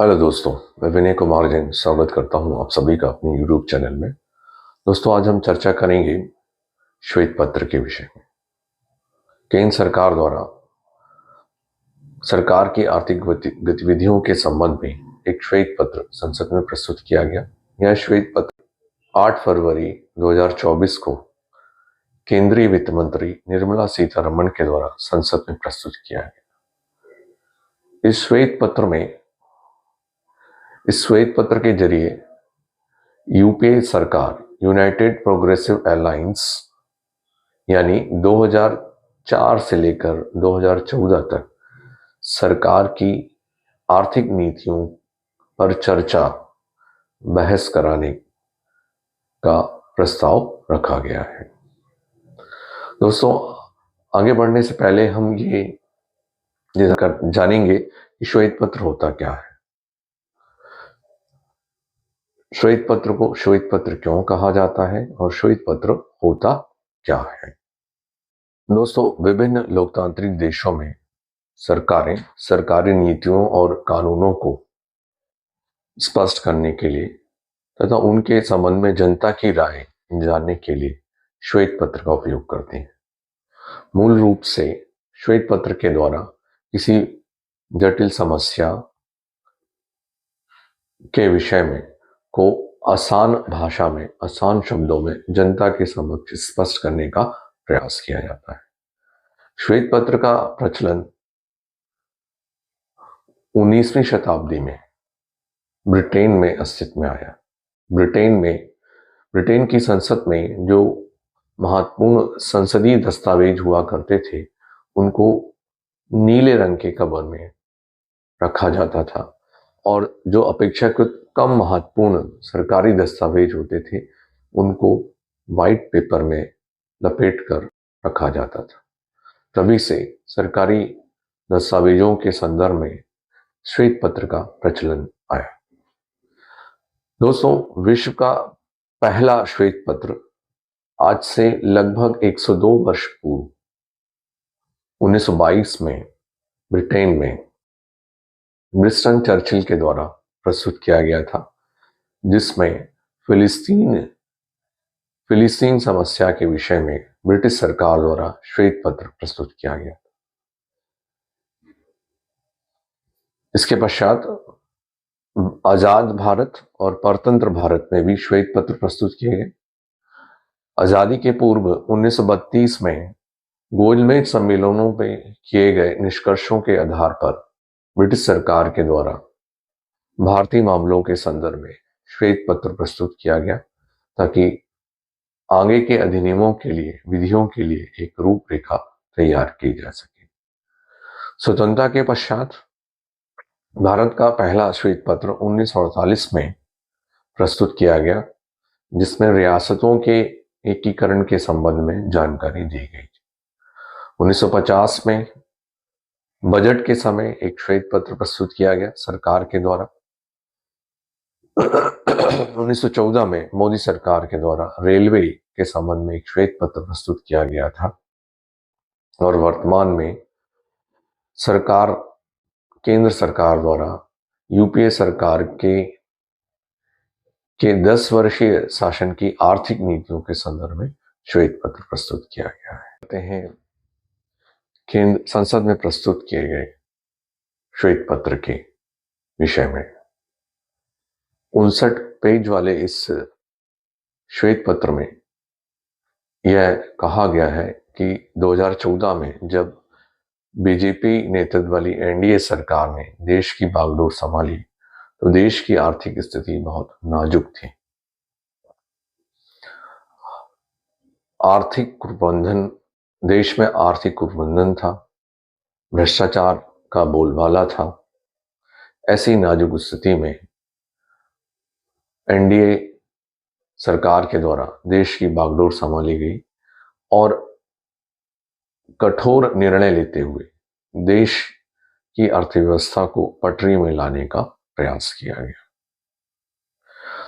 Hello दोस्तों, मैं विनय कुमार जैन स्वागत करता हूं आप सभी का अपने यूट्यूब चैनल में। दोस्तों, आज हम चर्चा करेंगे श्वेत पत्र के विषय में। केंद्र सरकार द्वारा सरकार की आर्थिक गतिविधियों के संबंध में एक श्वेत पत्र संसद में प्रस्तुत किया गया। यह श्वेत पत्र 8 फरवरी 2024 को केंद्रीय वित्त मंत्री निर्मला सीतारमण के द्वारा संसद में प्रस्तुत किया गया। इस श्वेत पत्र के जरिए यूपीए सरकार यूनाइटेड प्रोग्रेसिव अलायंस यानी 2004 से लेकर 2014 तक सरकार की आर्थिक नीतियों पर चर्चा बहस कराने का प्रस्ताव रखा गया है। दोस्तों, आगे बढ़ने से पहले हम ये जानेंगे कि श्वेत पत्र होता क्या है। श्वेत पत्र को श्वेत पत्र क्यों कहा जाता है और श्वेत पत्र होता क्या है। दोस्तों, विभिन्न लोकतांत्रिक देशों में सरकारें सरकारी नीतियों और कानूनों को स्पष्ट करने के लिए तथा उनके संबंध में जनता की राय जानने के लिए श्वेत पत्र का उपयोग करते हैं। मूल रूप से श्वेत पत्र के द्वारा किसी जटिल समस्या के विषय में को आसान भाषा में, आसान शब्दों में जनता के समक्ष स्पष्ट करने का प्रयास किया जाता है। श्वेत पत्र का प्रचलन 19वीं शताब्दी में ब्रिटेन में अस्तित्व में आया। ब्रिटेन की संसद में जो महत्वपूर्ण संसदीय दस्तावेज हुआ करते थे, उनको नीले रंग के कवर में रखा जाता था और जो अपेक्षाकृत कम महत्वपूर्ण सरकारी दस्तावेज होते थे, उनको व्हाइट पेपर में लपेट कर रखा जाता था। तभी से सरकारी दस्तावेजों के संदर्भ में श्वेत पत्र का प्रचलन आया। दोस्तों, विश्व का पहला श्वेत पत्र आज से लगभग 102 वर्ष पूर्व 1922 में ब्रिटेन में विंस्टन चर्चिल के द्वारा प्रस्तुत किया गया था, जिसमें फिलिस्तीन समस्या के विषय में ब्रिटिश सरकार द्वारा श्वेत पत्र प्रस्तुत किया गया। इसके पश्चात आजाद भारत और परतंत्र भारत में भी श्वेत पत्र प्रस्तुत किए गए। आजादी के पूर्व 1932 में गोलमेज सम्मेलनों में किए गए निष्कर्षों के आधार पर ब्रिटिश सरकार के द्वारा भारतीय मामलों के संदर्भ में श्वेत पत्र प्रस्तुत किया गया, ताकि आगे के अधिनियमों के लिए, विधियों के लिए एक रूपरेखा तैयार की जा सके। स्वतंत्रता के पश्चात भारत का पहला श्वेत पत्र 1948 में प्रस्तुत किया गया, जिसमें रियासतों के एकीकरण के संबंध में जानकारी दी गई। 1950 में बजट के समय एक श्वेत पत्र प्रस्तुत किया गया सरकार के द्वारा। 1914 में मोदी सरकार के द्वारा रेलवे के संबंध में एक श्वेत पत्र प्रस्तुत किया गया था और वर्तमान में केंद्र सरकार द्वारा यूपीए सरकार के 10 वर्षीय शासन की आर्थिक नीतियों के संदर्भ में श्वेत पत्र प्रस्तुत किया गया है। कहते हैं केंद्र संसद में प्रस्तुत किए गए श्वेत पत्र के विषय में 59 पेज वाले इस श्वेत पत्र में यह कहा गया है कि 2014 में जब बीजेपी नेतृत्व वाली एनडीए सरकार ने देश की बागडोर संभाली, तो देश की आर्थिक स्थिति बहुत नाजुक थी। देश में आर्थिक कुप्रबंधन था, भ्रष्टाचार का बोलबाला था। ऐसी नाजुक स्थिति में एनडीए सरकार के द्वारा देश की बागडोर संभाली गई और कठोर निर्णय लेते हुए देश की अर्थव्यवस्था को पटरी में लाने का प्रयास किया गया।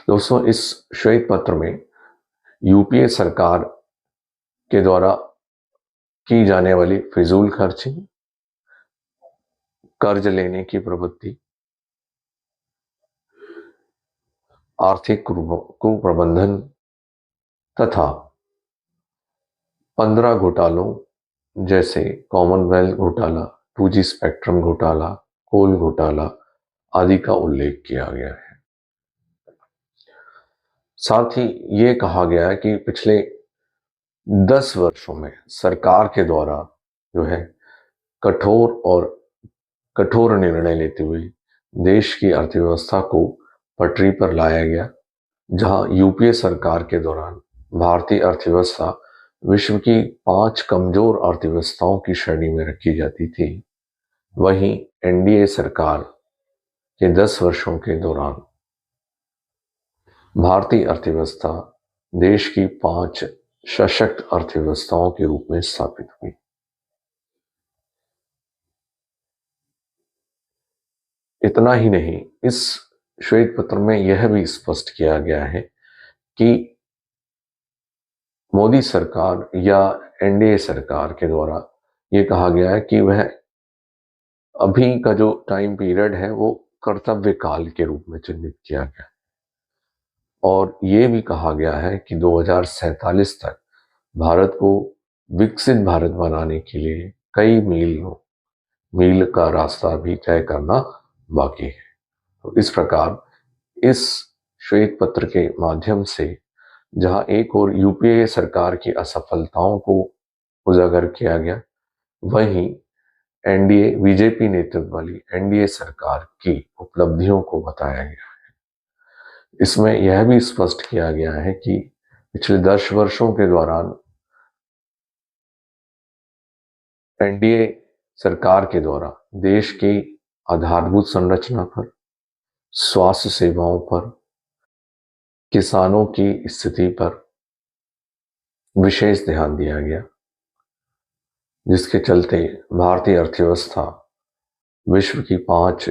दोस्तों, इस श्वेत पत्र में यूपीए सरकार के द्वारा की जाने वाली फिजूल खर्ची, कर्ज लेने की प्रवृत्ति, आर्थिक कुप्रबंधन तथा 15 घोटालों जैसे कॉमनवेल्थ घोटाला, 2G स्पेक्ट्रम घोटाला, कोल घोटाला आदि का उल्लेख किया गया है। साथ ही ये कहा गया है कि पिछले 10 वर्षों में सरकार के द्वारा जो है कठोर निर्णय लेते हुए देश की अर्थव्यवस्था को पटरी पर लाया गया। जहां यूपीए सरकार के दौरान भारतीय अर्थव्यवस्था विश्व की 5 कमजोर अर्थव्यवस्थाओं की श्रेणी में रखी जाती थी, वहीं एनडीए सरकार के 10 वर्षों के दौरान भारतीय अर्थव्यवस्था देश की 5 सशक्त अर्थव्यवस्थाओं के रूप में स्थापित हुई। इतना ही नहीं, इस श्वेत पत्र में यह भी स्पष्ट किया गया है कि मोदी सरकार या एनडीए सरकार के द्वारा ये कहा गया है कि वह अभी का जो टाइम पीरियड है वो कर्तव्य काल के रूप में चिन्हित किया गया और ये भी कहा गया है कि 2047 तक भारत को विकसित भारत बनाने के लिए कई मील का रास्ता भी तय करना बाकी है। तो इस प्रकार इस श्वेत पत्र के माध्यम से जहां एक और यूपीए सरकार की असफलताओं को उजागर किया गया, वहीं एनडीए बीजेपी नेतृत्व वाली एनडीए सरकार की उपलब्धियों को बताया गया है। इसमें यह भी स्पष्ट किया गया है कि पिछले 10 वर्षों के दौरान एनडीए सरकार के द्वारा देश की आधारभूत संरचना पर, स्वास्थ्य सेवाओं पर, किसानों की स्थिति पर विशेष ध्यान दिया गया, जिसके चलते भारतीय अर्थव्यवस्था विश्व की 5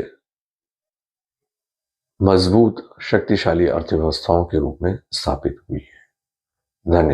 मजबूत शक्तिशाली अर्थव्यवस्थाओं के रूप में स्थापित हुई है। धन्यवाद।